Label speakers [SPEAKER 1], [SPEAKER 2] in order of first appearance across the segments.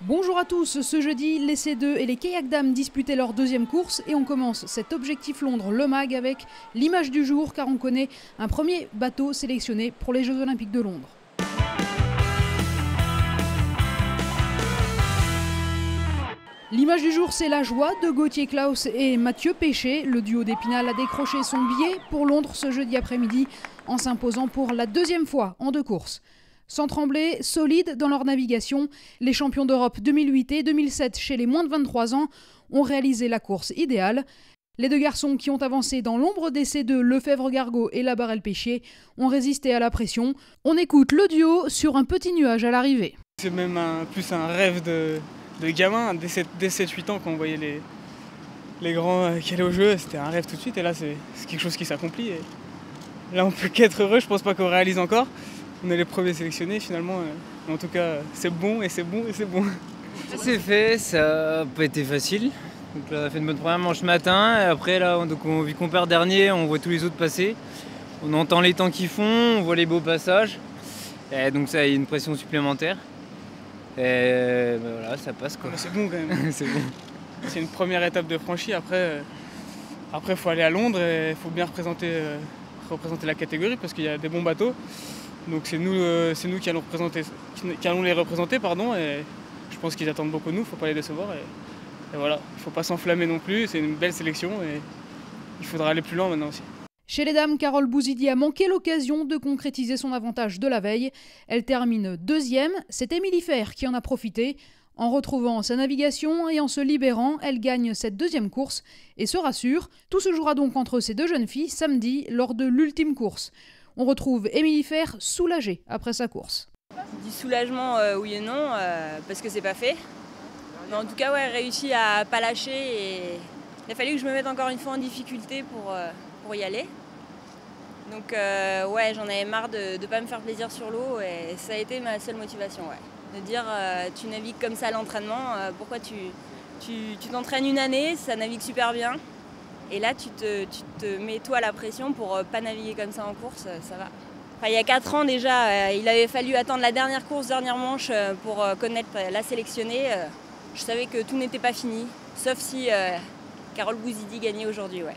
[SPEAKER 1] Bonjour à tous, ce jeudi, les C2 et les kayak dames disputaient leur deuxième course et on commence cet Objectif Londres Le Mag avec l'image du jour car on connaît un premier bateau sélectionné pour les Jeux Olympiques de Londres. L'image du jour, c'est la joie de Gauthier Klaus et Mathieu Péché. Le duo d'Épinal a décroché son billet pour Londres ce jeudi après-midi en s'imposant pour la deuxième fois en deux courses. Sans trembler, solides dans leur navigation, les champions d'Europe 2008 et 2007 chez les moins de 23 ans ont réalisé la course idéale. Les deux garçons qui ont avancé dans l'ombre des C2, Lefebvre-Gargot et Labarrelle-Péchier, ont résisté à la pression. On écoute le duo sur un petit nuage à l'arrivée.
[SPEAKER 2] C'est même plus un rêve de gamin. Dès 7-8 ans, quand on voyait les grands qui allaient au jeu, c'était un rêve tout de suite. Et là, c'est quelque chose qui s'accomplit. Et là, on peut qu'être heureux. Je pense pas qu'on réalise encore. On est les premiers sélectionnés finalement. En tout cas, c'est bon et c'est bon et c'est bon.
[SPEAKER 3] C'est fait, ça n'a pas été facile. Donc là, on a fait une bonne première manche matin. Et après, là, vu qu'on perd dernier, on voit tous les autres passer. On entend les temps qu'ils font, on voit les beaux passages. Et donc ça, il y a une pression supplémentaire. Et ben voilà, ça passe quoi.
[SPEAKER 2] C'est bon quand même.
[SPEAKER 3] C'est bon.
[SPEAKER 2] C'est une première étape de franchie. Après, il faut aller à Londres et il faut bien représenter la catégorie parce qu'il y a des bons bateaux. Donc c'est nous qui allons les représenter, et je pense qu'ils attendent beaucoup de nous, il ne faut pas les décevoir. Et voilà, il ne faut pas s'enflammer non plus, c'est une belle sélection et il faudra aller plus loin maintenant aussi.
[SPEAKER 1] Chez les dames, Carole Bouzidi a manqué l'occasion de concrétiser son avantage de la veille. Elle termine deuxième, c'est Émilie Fer qui en a profité. En retrouvant sa navigation et en se libérant, elle gagne cette deuxième course et se rassure. Tout se jouera donc entre ces deux jeunes filles samedi lors de l'ultime course. On retrouve Émilie Fer soulagée après sa course.
[SPEAKER 4] Du soulagement, oui et non, parce que c'est pas fait. Mais en tout cas, ouais, réussi à pas lâcher et il a fallu que je me mette encore une fois en difficulté pour y aller. Donc ouais, j'en avais marre de pas me faire plaisir sur l'eau et ça a été ma seule motivation, ouais. De dire tu navigues comme ça à l'entraînement, pourquoi tu t'entraînes une année, ça navigue super bien. Et là, tu te mets toi la pression pour pas naviguer comme ça en course, ça va. Enfin, il y a 4 ans déjà, il avait fallu attendre la dernière manche pour connaître la sélectionnée. Je savais que tout n'était pas fini, sauf si Carole Bouzidi gagnait aujourd'hui, ouais.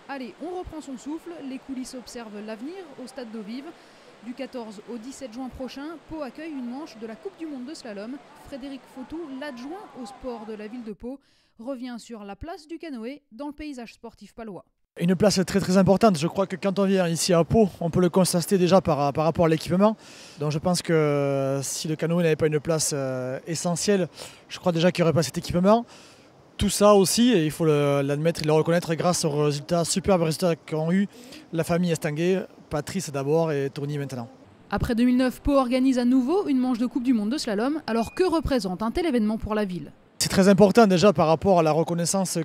[SPEAKER 1] Allez, on reprend son souffle, les coulisses observent l'avenir au stade d'eau vive. Du 14 au 17 juin prochain, Pau accueille une manche de la Coupe du Monde de slalom. Frédéric Fautou, l'adjoint au sport de la ville de Pau, revient sur la place du canoë dans le paysage sportif palois.
[SPEAKER 5] Une place très très importante. Je crois que quand on vient ici à Pau, on peut le constater déjà par rapport à l'équipement. Donc je pense que si le canoë n'avait pas une place essentielle, je crois déjà qu'il n'y aurait pas cet équipement. Tout ça aussi, et il faut l'admettre et le reconnaître grâce aux superbes résultats qu'ont eu la famille Estanguet, Patrice d'abord et Tony maintenant.
[SPEAKER 1] Après 2009, Pau organise à nouveau une manche de Coupe du Monde de slalom. Alors que représente un tel événement pour la ville?
[SPEAKER 5] C'est très important déjà par rapport à la reconnaissance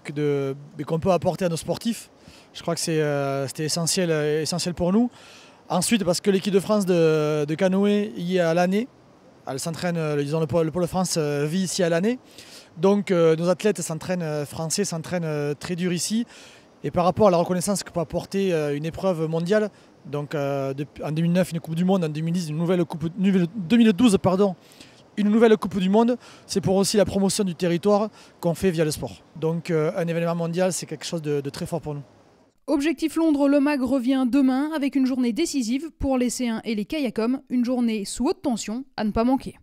[SPEAKER 5] qu'on peut apporter à nos sportifs. Je crois que c'était essentiel pour nous. Ensuite, parce que l'équipe de France de canoë y est à l'année. Elle s'entraîne, disons, le Pôle de France vit ici à l'année. Donc nos athlètes français s'entraînent très dur ici. Et par rapport à la reconnaissance que peut apporter une épreuve mondiale, donc en 2009 une Coupe du Monde, en 2010 2012 une nouvelle Coupe du Monde, c'est pour aussi la promotion du territoire qu'on fait via le sport. Donc un événement mondial, c'est quelque chose de très fort pour nous.
[SPEAKER 1] Objectif Londres, le MAG revient demain avec une journée décisive pour les C1 et les kayakums, une journée sous haute tension à ne pas manquer.